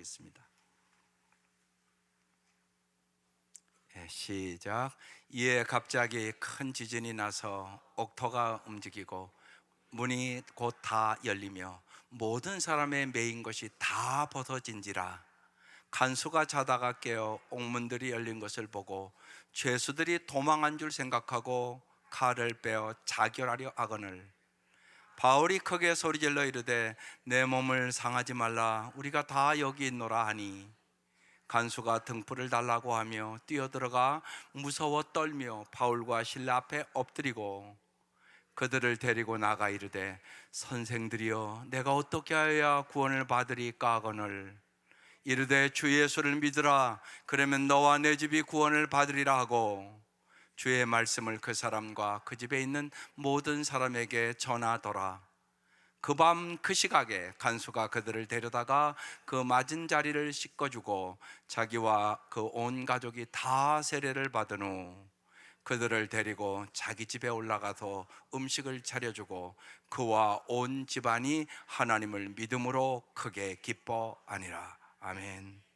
하겠습니다. 시작. 이에 갑자기 큰 지진이 나서 옥토가 움직이고 문이 곧 다 열리며 모든 사람의 매인 것이 다 벗어진지라. 간수가 자다가 깨어 옥문들이 열린 것을 보고 죄수들이 도망한 줄 생각하고 칼을 빼어 자결하려 하거늘 바울이 크게 소리질러 이르되 내 몸을 상하지 말라, 우리가 다 여기 있노라 하니 간수가 등불을 달라고 하며 뛰어들어가 무서워 떨며 바울과 실라 앞에 엎드리고 그들을 데리고 나가 이르되 선생들이여 내가 어떻게 하여야 구원을 받으리까 하거늘 이르되 주 예수를 믿으라, 그러면 너와 내 집이 구원을 받으리라 하고 주의 말씀을 그 사람과 그 집에 있는 모든 사람에게 전하더라. 그 밤 그 시각에 간수가 그들을 데려다가 그 맞은 자리를 씻겨주고 자기와 그 온 가족이 다 세례를 받은 후 그들을 데리고 자기 집에 올라가서 음식을 차려주고 그와 온 집안이 하나님을 믿음으로 크게 기뻐하니라. 아멘.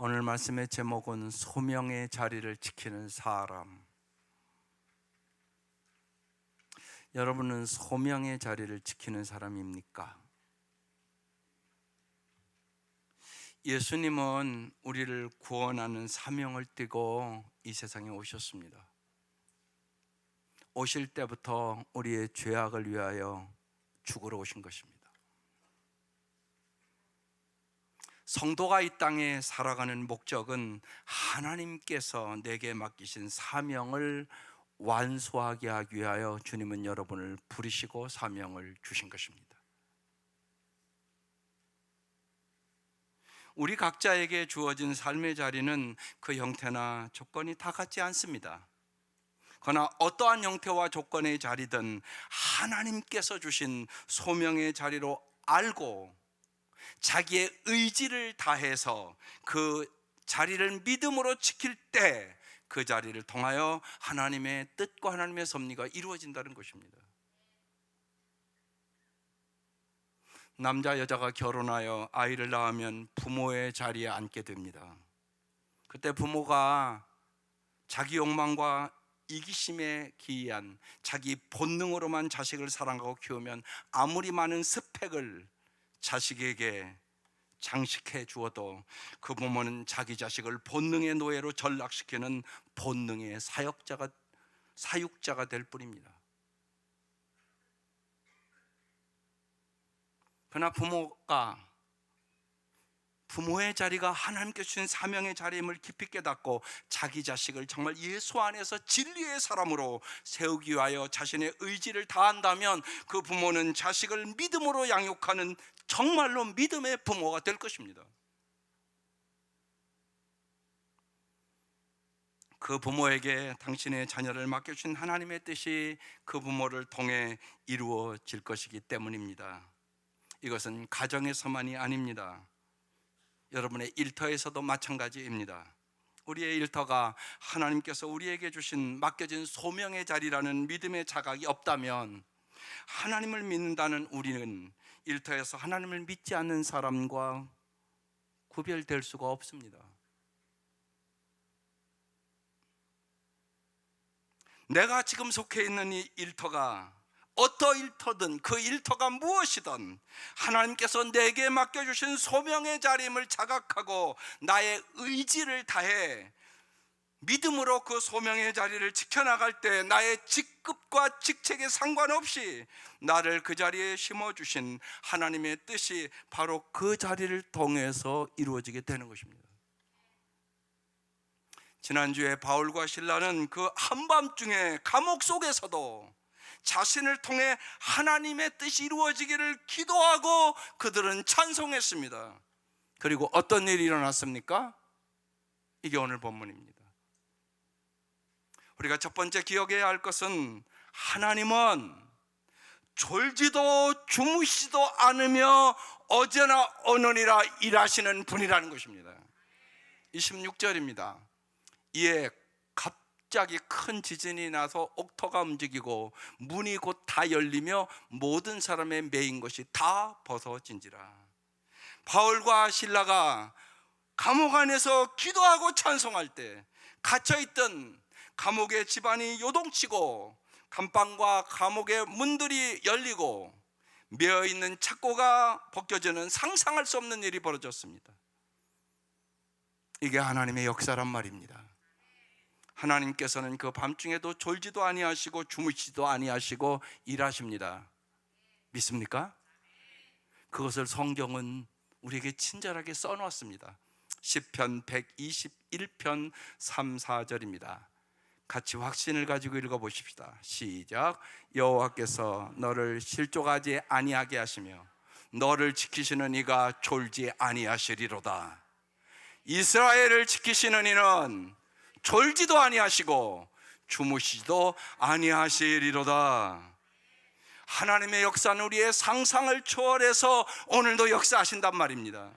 오늘 말씀의 제목은 소명의 자리를 지키는 사람. 여러분은 소명의 자리를 지키는 사람입니까? 예수님은 우리를 구원하는 사명을 띠고 이 세상에 오셨습니다. 오실 때부터 우리의 죄악을 위하여 죽으러 오신 것입니다. 성도가 이 땅에 살아가는 목적은 하나님께서 내게 맡기신 사명을 완수하게 하기 위하여 주님은 여러분을 부르시고 사명을 주신 것입니다. 우리 각자에게 주어진 삶의 자리는 그 형태나 조건이 다 같지 않습니다. 그러나 어떠한 형태와 조건의 자리든 하나님께서 주신 소명의 자리로 알고 자기의 의지를 다해서 그 자리를 믿음으로 지킬 때 그 자리를 통하여 하나님의 뜻과 하나님의 섭리가 이루어진다는 것입니다. 남자 여자가 결혼하여 아이를 낳으면 부모의 자리에 앉게 됩니다. 그때 부모가 자기 욕망과 이기심에 기이한 자기 본능으로만 자식을 사랑하고 키우면 아무리 많은 스펙을 자식에게 장식해 주어도 그 부모는 자기 자식을 본능의 노예로 전락시키는 본능의 사육자가 될 뿐입니다. 그러나 부모의 자리가 하나님께 주신 사명의 자리임을 깊이 깨닫고 자기 자식을 정말 예수 안에서 진리의 사람으로 세우기 위하여 자신의 의지를 다한다면 그 부모는 자식을 믿음으로 양육하는 정말로 믿음의 부모가 될 것입니다. 그 부모에게 당신의 자녀를 맡겨주신 하나님의 뜻이 그 부모를 통해 이루어질 것이기 때문입니다. 이것은 가정에서만이 아닙니다. 여러분의 일터에서도 마찬가지입니다. 우리의 일터가 하나님께서 우리에게 주신 맡겨진 소명의 자리라는 믿음의 자각이 없다면 하나님을 믿는다는 우리는 일터에서 하나님을 믿지 않는 사람과 구별될 수가 없습니다. 내가 지금 속해 있는 이 일터가 어떠 일터든 그 일터가 무엇이든 하나님께서 내게 맡겨주신 소명의 자리임을 자각하고 나의 의지를 다해 믿음으로 그 소명의 자리를 지켜나갈 때 나의 직급과 직책에 상관없이 나를 그 자리에 심어주신 하나님의 뜻이 바로 그 자리를 통해서 이루어지게 되는 것입니다. 지난주에 바울과 실라는 그 한밤중에 감옥 속에서도 자신을 통해 하나님의 뜻이 이루어지기를 기도하고 그들은 찬송했습니다. 그리고 어떤 일이 일어났습니까? 이게 오늘 본문입니다. 우리가 첫 번째 기억해야 할 것은 하나님은 졸지도 주무시지도 않으며 어제나 오늘이라 일하시는 분이라는 것입니다. 26절입니다. 이에 갑자기 큰 지진이 나서 옥토가 움직이고 문이 곧 다 열리며 모든 사람의 매인 것이 다 벗어진지라. 바울과 실라가 감옥 안에서 기도하고 찬송할 때 갇혀있던 감옥의 집안이 요동치고 감방과 감옥의 문들이 열리고 메어있는 착고가 벗겨지는 상상할 수 없는 일이 벌어졌습니다. 이게 하나님의 역사란 말입니다. 하나님께서는 그 밤중에도 졸지도 아니하시고 주무시지도 아니하시고 일하십니다. 믿습니까? 그것을 성경은 우리에게 친절하게 써놓았습니다. 시편 121편 3, 4절입니다. 같이 확신을 가지고 읽어보십시다. 시작. 여호와께서 너를 실족하지 아니하게 하시며 너를 지키시는 이가 졸지 아니하시리로다. 이스라엘을 지키시는 이는 졸지도 아니하시고 주무시지도 아니하시리로다. 하나님의 역사는 우리의 상상을 초월해서 오늘도 역사하신단 말입니다.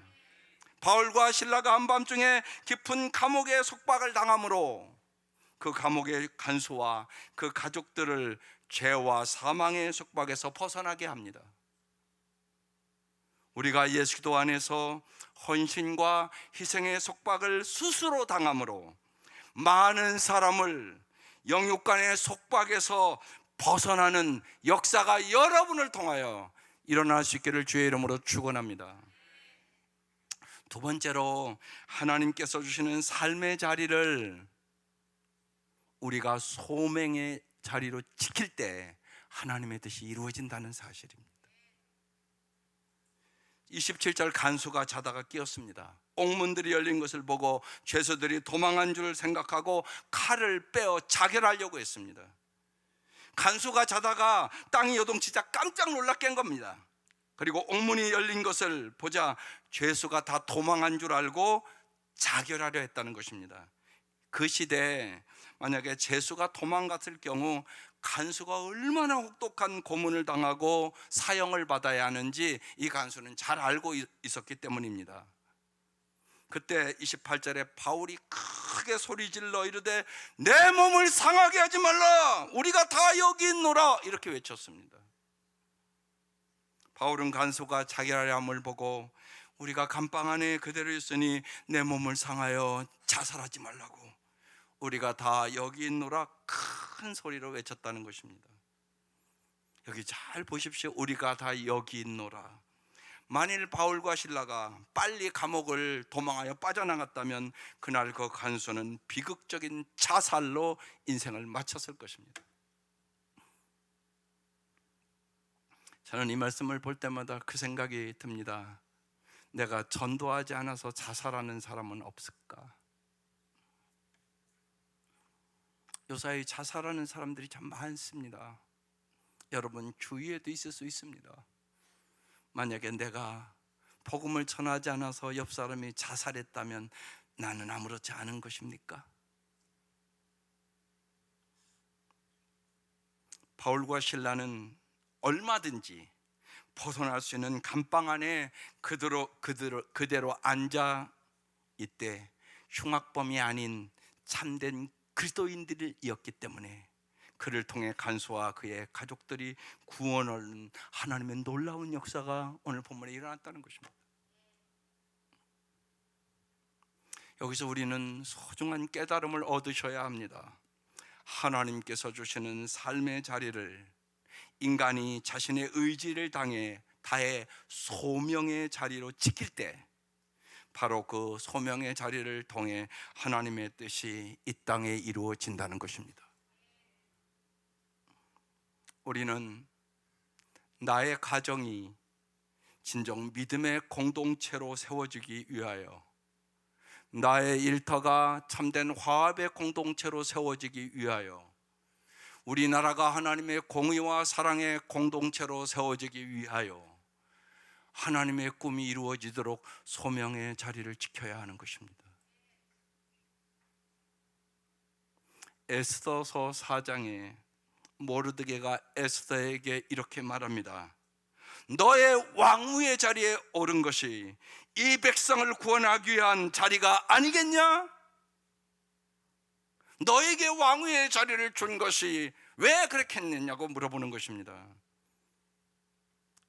바울과 실라가 한밤중에 깊은 감옥에 속박을 당함으로 그 감옥의 간수와 그 가족들을 죄와 사망의 속박에서 벗어나게 합니다. 우리가 예수 기도 안에서 헌신과 희생의 속박을 스스로 당함으로 많은 사람을 영육간의 속박에서 벗어나는 역사가 여러분을 통하여 일어날 수 있기를 주의 이름으로 축원합니다. 두 번째로, 하나님께서 주시는 삶의 자리를 우리가 소명의 자리로 지킬 때 하나님의 뜻이 이루어진다는 사실입니다. 27절, 간수가 자다가 깨었습니다. 옥문들이 열린 것을 보고 죄수들이 도망한 줄 생각하고 칼을 빼어 자결하려고 했습니다. 간수가 자다가 땅이 요동치자 깜짝 놀라 깬 겁니다. 그리고 옥문이 열린 것을 보자 죄수가 다 도망한 줄 알고 자결하려 했다는 것입니다. 그 시대에 만약에 죄수가 도망갔을 경우 간수가 얼마나 혹독한 고문을 당하고 사형을 받아야 하는지 이 간수는 잘 알고 있었기 때문입니다. 그때 28절에 바울이 크게 소리질러 이르되 내 몸을 상하게 하지 말라, 우리가 다 여기 있노라, 이렇게 외쳤습니다. 바울은 간수가 자결하려 함을 보고 우리가 감방 안에 그대로 있으니 내 몸을 상하여 자살하지 말라고, 우리가 다 여기 있노라 큰 소리로 외쳤다는 것입니다. 여기 잘 보십시오. 우리가 다 여기 있노라. 만일 바울과 실라가 빨리 감옥을 도망하여 빠져나갔다면 그날 그 간수는 비극적인 자살로 인생을 마쳤을 것입니다. 저는 이 말씀을 볼 때마다 그 생각이 듭니다. 내가 전도하지 않아서 자살하는 사람은 없을까? 요사이 자살하는 사람들이 참 많습니다. 여러분 주위에도 있을 수 있습니다. 만약에 내가 복음을 전하지 않아서 옆 사람이 자살했다면 나는 아무렇지 않은 것입니까? 바울과 실라는 얼마든지 벗어날 수 있는 감방 안에 그대로 앉아 이때 흉악범이 아닌 참된 그리스도인들이었기 때문에 그를 통해 간수와 그의 가족들이 구원을 얻는 하나님의 놀라운 역사가 오늘 본문에 일어났다는 것입니다. 여기서 우리는 소중한 깨달음을 얻으셔야 합니다. 하나님께서 주시는 삶의 자리를 인간이 자신의 의지를 다해 소명의 자리로 지킬 때 바로 그 소명의 자리를 통해 하나님의 뜻이 이 땅에 이루어진다는 것입니다. 우리는 나의 가정이 진정 믿음의 공동체로 세워지기 위하여, 나의 일터가 참된 화합의 공동체로 세워지기 위하여, 우리나라가 하나님의 공의와 사랑의 공동체로 세워지기 위하여 하나님의 꿈이 이루어지도록 소명의 자리를 지켜야 하는 것입니다. 에스더서 4장에 모르드게가 에스더에게 이렇게 말합니다. 너의 왕후의 자리에 오른 것이 이 백성을 구원하기 위한 자리가 아니겠냐? 너에게 왕후의 자리를 준 것이 왜 그렇게 했느냐고 물어보는 것입니다.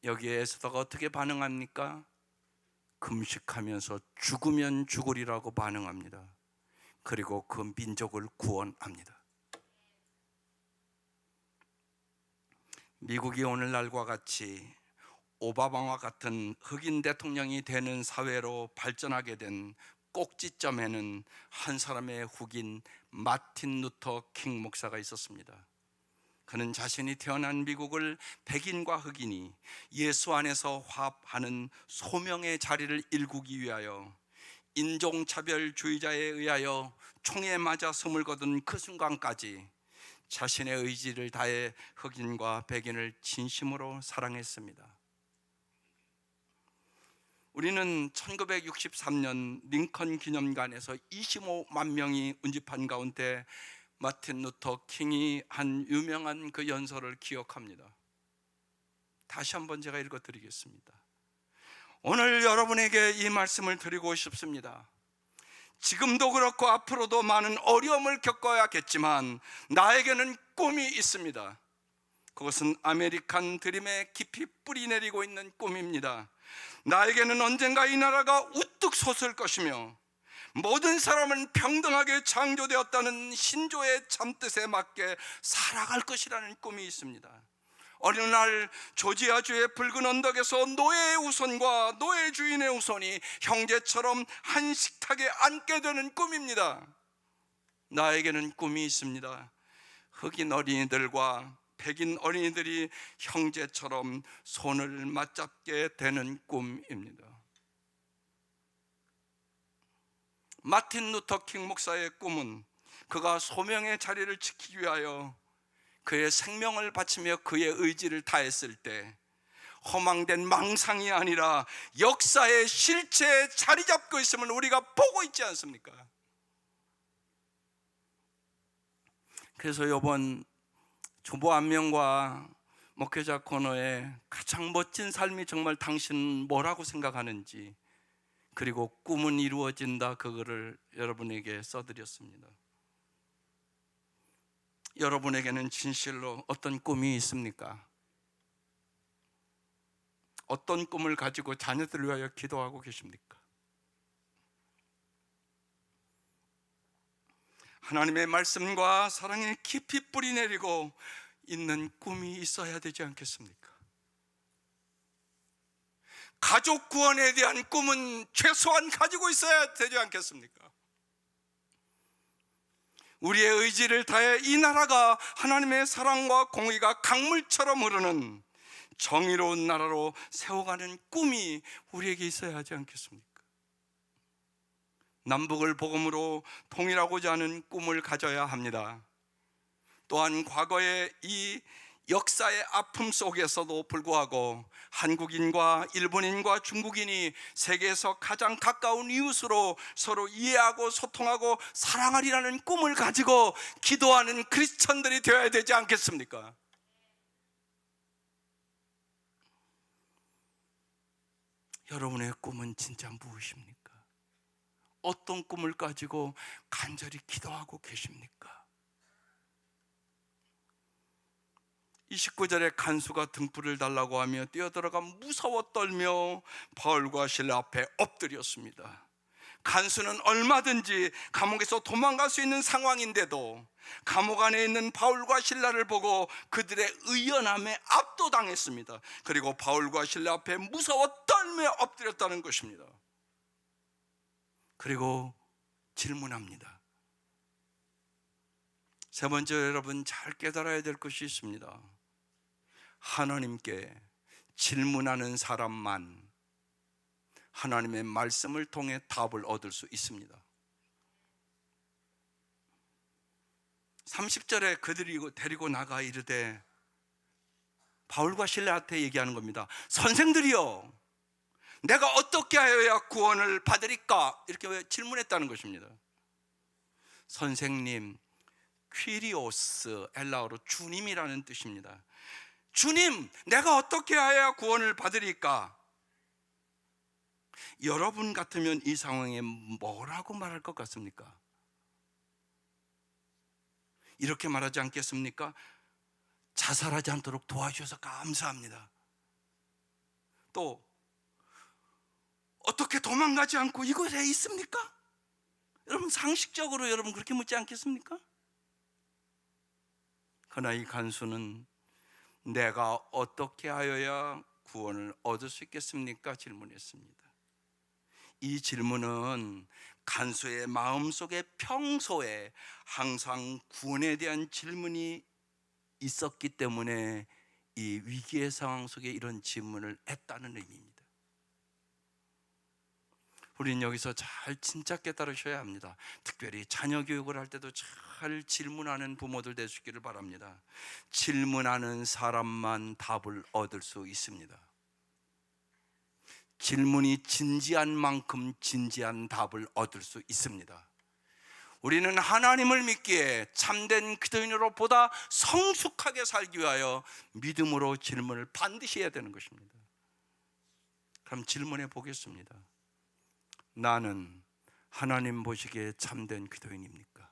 여기에 에스더가 어떻게 반응합니까? 금식하면서 죽으면 죽으리라고 반응합니다. 그리고 그 민족을 구원합니다. 미국이 오늘날과 같이 오바마와 같은 흑인 대통령이 되는 사회로 발전하게 된 꼭지점에는 한 사람의 후긴 마틴 루터 킹 목사가 있었습니다. 그는 자신이 태어난 미국을 백인과 흑인이 예수 안에서 화합하는 소명의 자리를 일구기 위하여 인종차별주의자에 의하여 총에 맞아 숨을 거둔 그 순간까지 자신의 의지를 다해 흑인과 백인을 진심으로 사랑했습니다. 우리는 1963년 링컨 기념관에서 25만 명이 운집한 가운데 마틴 루터 킹이 한 유명한 그 연설을 기억합니다. 다시 한번 제가 읽어드리겠습니다. 오늘 여러분에게 이 말씀을 드리고 싶습니다. 지금도 그렇고 앞으로도 많은 어려움을 겪어야겠지만 나에게는 꿈이 있습니다. 그것은 아메리칸 드림에 깊이 뿌리 내리고 있는 꿈입니다. 나에게는 언젠가 이 나라가 우뚝 솟을 것이며 모든 사람은 평등하게 창조되었다는 신조의 참뜻에 맞게 살아갈 것이라는 꿈이 있습니다. 어느 날 조지아주의 붉은 언덕에서 노예의 우선과 노예 주인의 우선이 형제처럼 한 식탁에 앉게 되는 꿈입니다. 나에게는 꿈이 있습니다. 흑인 어린이들과 백인 어린이들이 형제처럼 손을 맞잡게 되는 꿈입니다. 마틴 루터 킹 목사의 꿈은 그가 소명의 자리를 지키기 위하여 그의 생명을 바치며 그의 의지를 다했을 때 허망된 망상이 아니라 역사의 실체에 자리 잡고 있음을 우리가 보고 있지 않습니까? 그래서 이번 조보 안명과 목회자 코너에 가장 멋진 삶이 정말 당신은 뭐라고 생각하는지, 그리고 꿈은 이루어진다, 그거를 여러분에게 써드렸습니다. 여러분에게는 진실로 어떤 꿈이 있습니까? 어떤 꿈을 가지고 자녀들을 위하여 기도하고 계십니까? 하나님의 말씀과 사랑에 깊이 뿌리 내리고 있는 꿈이 있어야 되지 않겠습니까? 가족 구원에 대한 꿈은 최소한 가지고 있어야 되지 않겠습니까? 우리의 의지를 다해 이 나라가 하나님의 사랑과 공의가 강물처럼 흐르는 정의로운 나라로 세워가는 꿈이 우리에게 있어야 하지 않겠습니까? 남북을 복음으로 통일하고자 하는 꿈을 가져야 합니다. 또한 과거의 이 역사의 아픔 속에서도 불구하고 한국인과 일본인과 중국인이 세계에서 가장 가까운 이웃으로 서로 이해하고 소통하고 사랑하리라는 꿈을 가지고 기도하는 크리스천들이 되어야 되지 않겠습니까? 여러분의 꿈은 진짜 무엇입니까? 어떤 꿈을 가지고 간절히 기도하고 계십니까? 29절에 간수가 등불을 달라고 하며 뛰어들어가 무서워 떨며 바울과 실라 앞에 엎드렸습니다. 간수는 얼마든지 감옥에서 도망갈 수 있는 상황인데도 감옥 안에 있는 바울과 실라를 보고 그들의 의연함에 압도당했습니다. 그리고 바울과 실라 앞에 무서워 떨며 엎드렸다는 것입니다. 그리고 질문합니다. 세 번째, 여러분 잘 깨달아야 될 것이 있습니다. 하나님께 질문하는 사람만 하나님의 말씀을 통해 답을 얻을 수 있습니다. 30절에 그들이 데리고 나가 이르되, 바울과 실라한테 얘기하는 겁니다. 선생들이여, 내가 어떻게 하여야 구원을 받으리까? 이렇게 질문했다는 것입니다. 선생님, 퀴리오스, 헬라어로 주님이라는 뜻입니다. 주님, 내가 어떻게 하여야 구원을 받으리까? 여러분 같으면 이 상황에 뭐라고 말할 것 같습니까? 이렇게 말하지 않겠습니까? 자살하지 않도록 도와주셔서 감사합니다. 또 어떻게 도망가지 않고 이곳에 있습니까? 여러분 상식적으로 여러분 그렇게 묻지 않겠습니까? 그러나 이 간수는 내가 어떻게 하여야 구원을 얻을 수 있겠습니까? 질문했습니다. 이 질문은 간수의 마음속에 평소에 항상 구원에 대한 질문이 있었기 때문에 이 위기의 상황 속에 이런 질문을 했다는 의미입니다. 우리는 여기서 잘 진짜 깨달으셔야 합니다. 특별히 자녀 교육을 할 때도 잘 질문하는 부모들 되시기를 바랍니다. 질문하는 사람만 답을 얻을 수 있습니다. 질문이 진지한 만큼 진지한 답을 얻을 수 있습니다. 우리는 하나님을 믿기에 참된 그리스도인으로 보다 성숙하게 살기 위하여 믿음으로 질문을 반드시 해야 되는 것입니다. 그럼 질문해 보겠습니다. 나는 하나님 보시기에 참된 그리스도인입니까?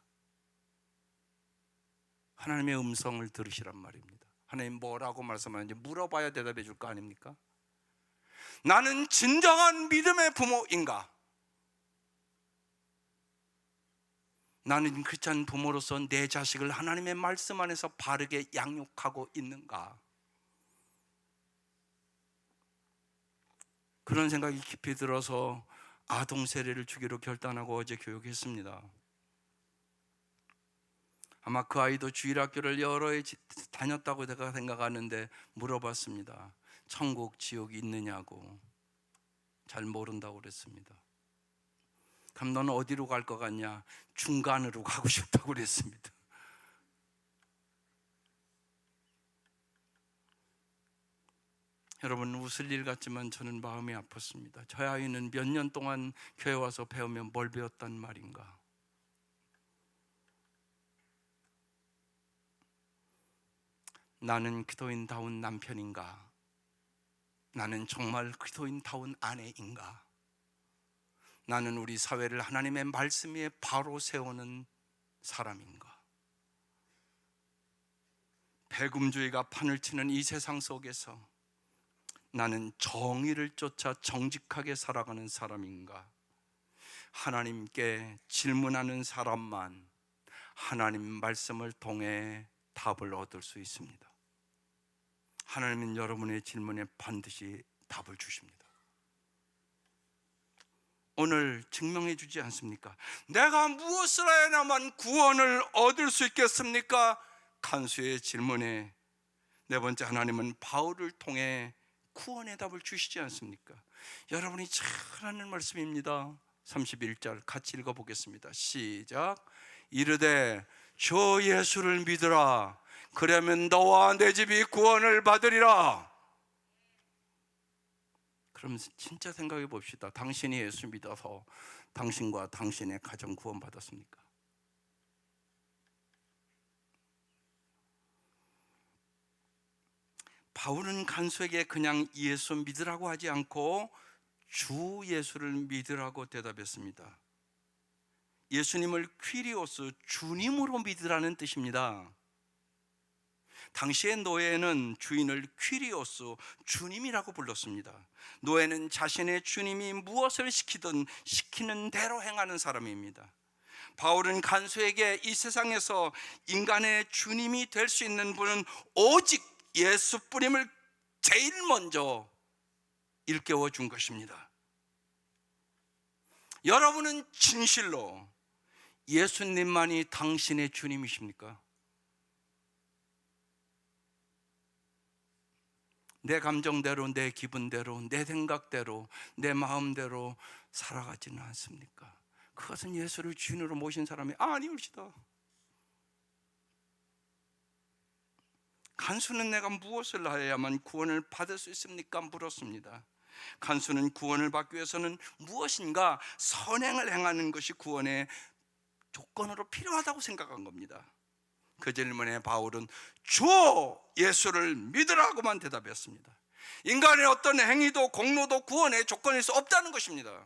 하나님의 음성을 들으시란 말입니다. 하나님 뭐라고 말씀하는지 물어봐야 대답해 줄 거 아닙니까? 나는 진정한 믿음의 부모인가? 나는 크리스찬 부모로서 내 자식을 하나님의 말씀 안에서 바르게 양육하고 있는가? 그런 생각이 깊이 들어서 아동 세례를 주기로 결단하고 어제 교육했습니다. 아마 그 아이도 주일학교를 여러 해 다녔다고 제가 생각하는데 물어봤습니다. 천국, 지옥이 있느냐고. 잘 모른다고 그랬습니다. 그럼 너는 어디로 갈 것 같냐? 중간으로 가고 싶다고 그랬습니다. 여러분 웃을 일 같지만 저는 마음이 아팠습니다. 저희 아이는 몇 년 동안 교회 와서 배우면 뭘 배웠단 말인가? 나는 그리스도인다운 남편인가? 나는 정말 그리스도인다운 아내인가? 나는 우리 사회를 하나님의 말씀 위에 바로 세우는 사람인가? 배금주의가 판을 치는 이 세상 속에서 나는 정의를 쫓아 정직하게 살아가는 사람인가? 하나님께 질문하는 사람만 하나님 말씀을 통해 답을 얻을 수 있습니다. 하나님은 여러분의 질문에 반드시 답을 주십니다. 오늘 증명해 주지 않습니까? 내가 무엇을 해야만 구원을 얻을 수 있겠습니까? 간수의 질문에 네 번째, 하나님은 바울을 통해 구원의 답을 주시지 않습니까? 여러분이 잘하는 말씀입니다. 31절 같이 읽어보겠습니다. 시작. 이르되 주 예수를 믿으라. 그러면 너와 내 집이 구원을 받으리라. 그럼 진짜 생각해 봅시다. 당신이 예수 믿어서 당신과 당신의 가정 구원 받았습니까? 바울은 간수에게 그냥 예수 믿으라고 하지 않고 주 예수를 믿으라고 대답했습니다. 예수님을 퀴리오스, 주님으로 믿으라는 뜻입니다. 당시의 노예는 주인을 퀴리오스, 주님이라고 불렀습니다. 노예는 자신의 주님이 무엇을 시키든 시키는 대로 행하는 사람입니다. 바울은 간수에게 이 세상에서 인간의 주님이 될 수 있는 분은 오직 예수뿐임을 제일 먼저 일깨워 준 것입니다. 여러분은 진실로 예수님만이 당신의 주님이십니까? 내 감정대로, 내 기분대로, 내 생각대로, 내 마음대로 살아가지는 않습니까? 그것은 예수를 주인으로 모신 사람이 아니옵시다. 간수는 내가 무엇을 하여야만 구원을 받을 수 있습니까? 물었습니다. 간수는 구원을 받기 위해서는 무엇인가 선행을 행하는 것이 구원의 조건으로 필요하다고 생각한 겁니다. 그 질문에 바울은 주 예수를 믿으라고만 대답했습니다. 인간의 어떤 행위도 공로도 구원의 조건일 수 없다는 것입니다.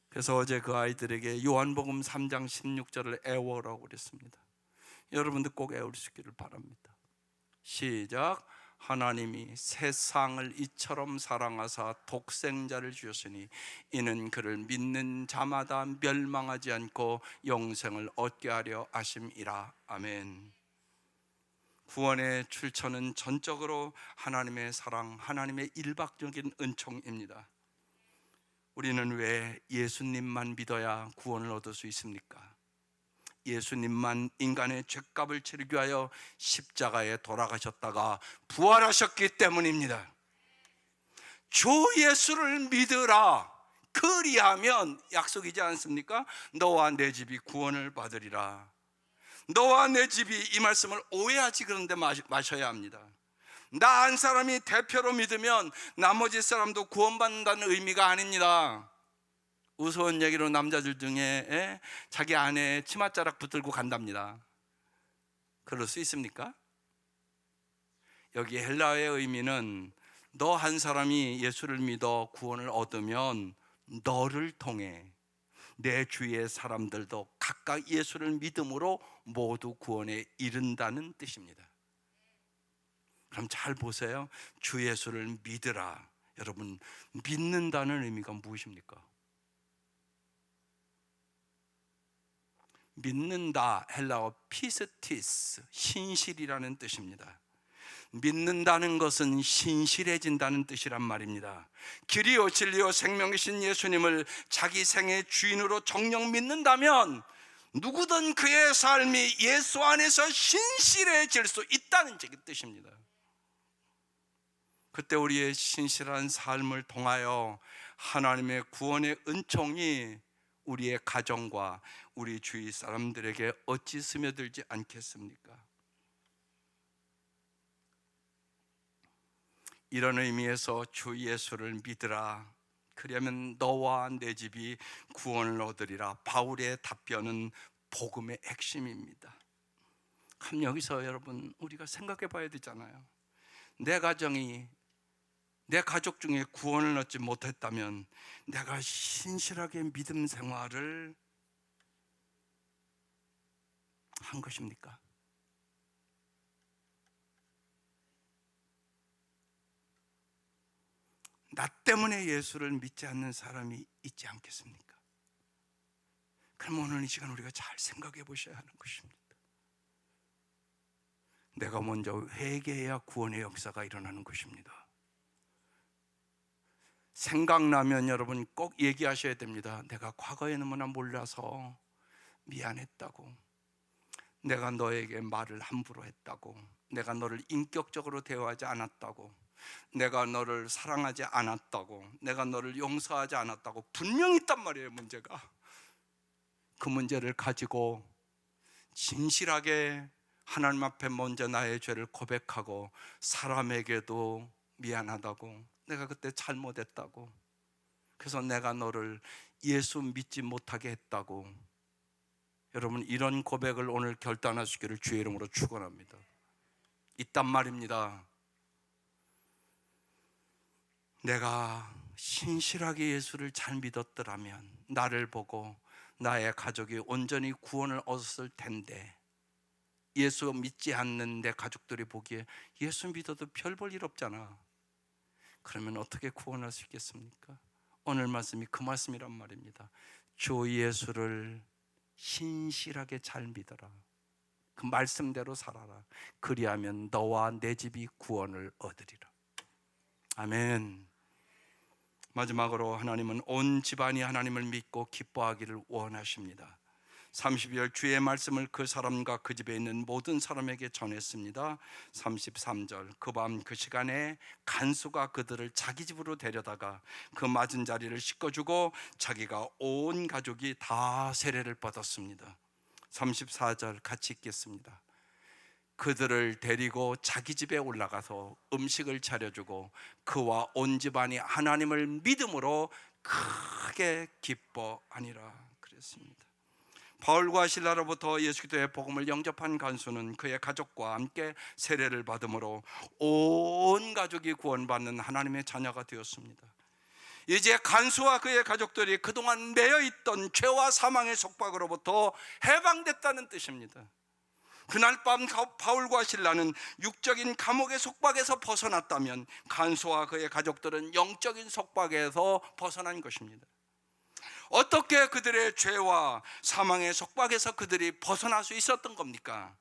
그래서 어제 그 아이들에게 요한복음 3장 16절을 애워라고 그랬습니다. 여러분들 꼭 애울 수 있기를 바랍니다. 시작. 하나님이 세상을 이처럼 사랑하사 독생자를 주셨으니 이는 그를 믿는 자마다 멸망하지 않고 영생을 얻게 하려 하심이라. 아멘. 구원의 출처는 전적으로 하나님의 사랑, 하나님의 일방적인 은총입니다. 우리는 왜 예수님만 믿어야 구원을 얻을 수 있습니까? 예수님만 인간의 죄값을 치르기 위하여 십자가에 돌아가셨다가 부활하셨기 때문입니다. 주 예수를 믿으라. 그리하면 약속이지 않습니까? 너와 내 집이 구원을 받으리라. 너와 내 집이, 이 말씀을 오해하지 그런데 마셔야 합니다. 나 한 사람이 대표로 믿으면 나머지 사람도 구원받는다는 의미가 아닙니다. 우스운 얘기로 남자들 중에 자기 아내 치맛자락 붙들고 간답니다. 그럴 수 있습니까? 여기 헬라어의 의미는 너 한 사람이 예수를 믿어 구원을 얻으면 너를 통해 내 주위의 사람들도 각각 예수를 믿음으로 모두 구원에 이른다는 뜻입니다. 그럼 잘 보세요. 주 예수를 믿으라. 여러분, 믿는다는 의미가 무엇입니까? 믿는다, 헬라어 피스티스, 신실이라는 뜻입니다. 믿는다는 것은 신실해진다는 뜻이란 말입니다. 길이요 진리요 생명이신 예수님을 자기 생의 주인으로 정녕 믿는다면 누구든 그의 삶이 예수 안에서 신실해질 수 있다는 뜻입니다. 그때 우리의 신실한 삶을 통하여 하나님의 구원의 은총이 우리의 가정과 우리 주위 사람들에게 어찌 스며들지 않겠습니까? 이런 의미에서 주 예수를 믿으라. 그러면 너와 내 집이 구원을 얻으리라. 바울의 답변은 복음의 핵심입니다. 그럼 여기서 여러분, 우리가 생각해 봐야 되잖아요. 내 가정이, 내 가족 중에 구원을 얻지 못했다면 내가 신실하게 믿음 생활을 한 것입니까? 나 때문에 예수를 믿지 않는 사람이 있지 않겠습니까? 그럼 오늘 이 시간 우리가 잘 생각해 보셔야 하는 것입니다. 내가 먼저 회개해야 구원의 역사가 일어나는 것입니다. 생각나면 여러분 꼭 얘기하셔야 됩니다. 내가 과거에 너무나 몰라서 미안했다고, 내가 너에게 말을 함부로 했다고, 내가 너를 인격적으로 대화하지 않았다고, 내가 너를 사랑하지 않았다고, 내가 너를 용서하지 않았다고 분명히 있단 말이에요. 문제가. 그 문제를 가지고 진실하게 하나님 앞에 먼저 나의 죄를 고백하고 사람에게도 미안하다고, 내가 그때 잘못했다고, 그래서 내가 너를 예수 믿지 못하게 했다고, 여러분 이런 고백을 오늘 결단하시기를 주의 이름으로 축원합니다. 있단 말입니다. 내가 신실하게 예수를 잘 믿었더라면 나를 보고 나의 가족이 온전히 구원을 얻었을 텐데, 예수 믿지 않는 내 가족들이 보기에 예수 믿어도 별 볼 일 없잖아. 그러면 어떻게 구원할 수 있겠습니까? 오늘 말씀이 그 말씀이란 말입니다. 주 예수를 신실하게 잘 믿어라. 그 말씀대로 살아라. 그리하면 너와 내 집이 구원을 얻으리라. 아멘. 마지막으로 하나님은 온 집안이 하나님을 믿고 기뻐하기를 원하십니다. 30절 주의 말씀을 그 사람과 그 집에 있는 모든 사람에게 전했습니다. 33절 그 밤 그 시간에 간수가 그들을 자기 집으로 데려다가 그 맞은 자리를 씻겨주고 자기가 온 가족이 다 세례를 받았습니다. 34절 같이 읽겠습니다. 그들을 데리고 자기 집에 올라가서 음식을 차려주고 그와 온 집안이 하나님을 믿음으로 크게 기뻐하니라 그랬습니다. 바울과 실라로부터 예수 그리스도의 복음을 영접한 간수는 그의 가족과 함께 세례를 받음으로 온 가족이 구원받는 하나님의 자녀가 되었습니다. 이제 간수와 그의 가족들이 그동안 매여있던 죄와 사망의 속박으로부터 해방됐다는 뜻입니다. 그날 밤 바울과 실라는 육적인 감옥의 속박에서 벗어났다면 간수와 그의 가족들은 영적인 속박에서 벗어난 것입니다. 어떻게 그들의 죄와 사망의 속박에서 그들이 벗어날 수 있었던 겁니까?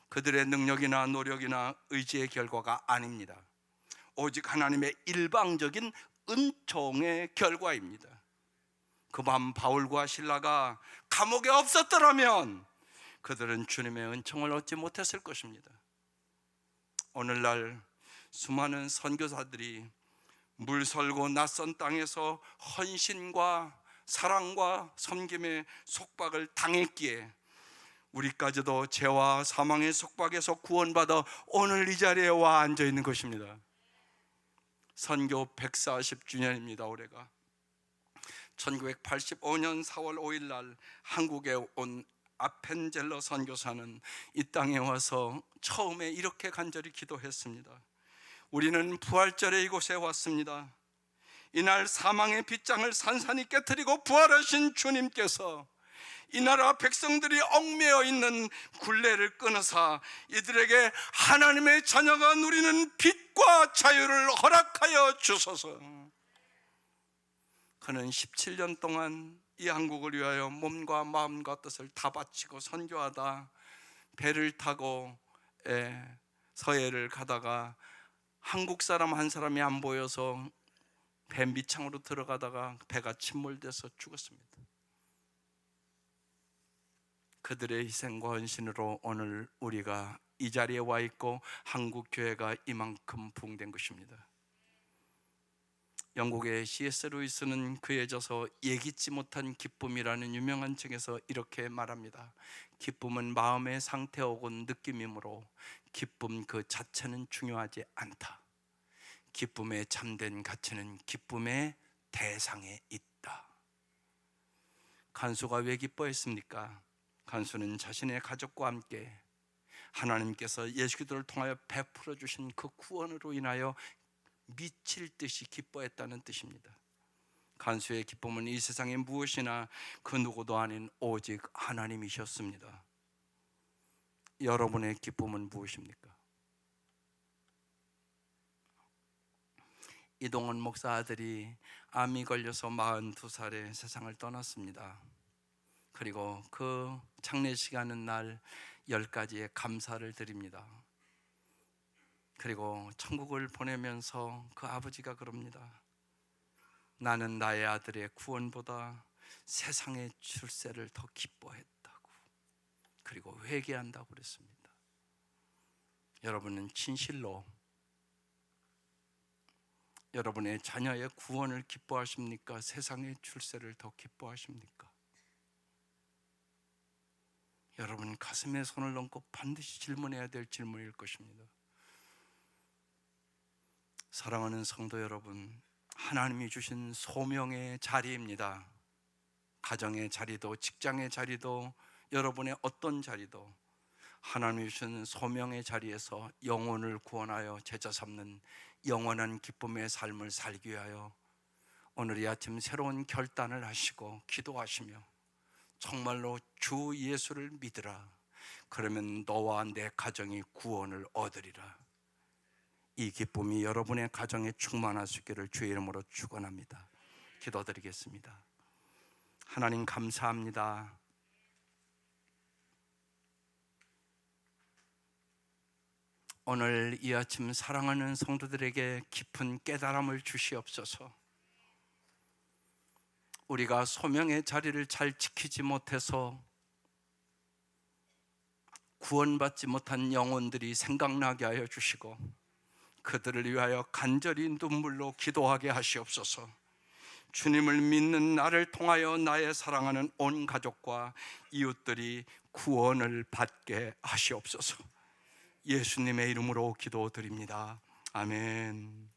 그들의 능력이나 노력이나 의지의 결과가 아닙니다. 오직 하나님의 일방적인 은총의 결과입니다. 그 밤 바울과 실라가 감옥에 없었더라면 그들은 주님의 은총을 얻지 못했을 것입니다. 오늘날 수많은 선교사들이 물설고 낯선 땅에서 헌신과 사랑과 섬김의 속박을 당했기에 우리까지도 죄와 사망의 속박에서 구원받아 오늘 이 자리에 와 앉아 있는 것입니다. 선교 140주년입니다. 올해가 1985년 4월 5일 날 한국에 온 아펜젤러 선교사는 이 땅에 와서 처음에 이렇게 간절히 기도했습니다. 우리는 부활절에 이곳에 왔습니다. 이날 사망의 빗장을 산산히 깨트리고 부활하신 주님께서 이 나라 백성들이 얽매여 있는 굴레를 끊으사 이들에게 하나님의 자녀가 누리는 빛과 자유를 허락하여 주소서. 그는 17년 동안 이 한국을 위하여 몸과 마음과 뜻을 다 바치고 선교하다 배를 타고 서해를 가다가 한국 사람 한 사람이 안 보여서 배 밑창으로 들어가다가 배가 침몰돼서 죽었습니다. 그들의 희생과 헌신으로 오늘 우리가 이 자리에 와 있고 한국 교회가 이만큼 부흥된 것입니다. 영국의 C.S. 루이스는 그에 져서 예기치 못한 기쁨이라는 유명한 책에서 이렇게 말합니다. 기쁨은 마음의 상태 혹은 느낌이므로 기쁨 그 자체는 중요하지 않다. 기쁨의 참된 가치는 기쁨의 대상에 있다. 간수가 왜 기뻐했습니까? 간수는 자신의 가족과 함께 하나님께서 예수 그리스도를 통하여 베풀어 주신 그 구원으로 인하여 미칠 듯이 기뻐했다는 뜻입니다. 간수의 기쁨은 이 세상에 무엇이나 그 누구도 아닌 오직 하나님이셨습니다. 여러분의 기쁨은 무엇입니까? 이동원 목사 아들이 암이 걸려서 42살에 세상을 떠났습니다. 그리고 그 장례식 하는 날 10가지의 감사를 드립니다. 그리고 천국을 보내면서 그 아버지가 그럽니다. 나는 나의 아들의 구원보다 세상의 출세를 더 기뻐했다고, 그리고 회개한다고 그랬습니다. 여러분은 진실로 여러분의 자녀의 구원을 기뻐하십니까? 세상의 출세를 더 기뻐하십니까? 여러분 가슴에 손을 얹고 반드시 질문해야 될 질문일 것입니다. 사랑하는 성도 여러분, 하나님이 주신 소명의 자리입니다. 가정의 자리도 직장의 자리도 여러분의 어떤 자리도 하나님이 주신 소명의 자리에서 영혼을 구원하여 제자 삼는 영원한 기쁨의 삶을 살기 위하여 오늘 이 아침 새로운 결단을 하시고 기도하시며 정말로 주 예수를 믿으라. 그러면 너와 내 가정이 구원을 얻으리라. 이 기쁨이 여러분의 가정에 충만할 수 있기를 주의 이름으로 축원합니다. 기도드리겠습니다. 하나님 감사합니다. 오늘 이 아침 사랑하는 성도들에게 깊은 깨달음을 주시옵소서. 우리가 소명의 자리를 잘 지키지 못해서 구원받지 못한 영혼들이 생각나게 하여 주시고 그들을 위하여 간절히 눈물로 기도하게 하시옵소서. 주님을 믿는 나를 통하여 나의 사랑하는 온 가족과 이웃들이 구원을 받게 하시옵소서. 예수님의 이름으로 기도드립니다. 아멘.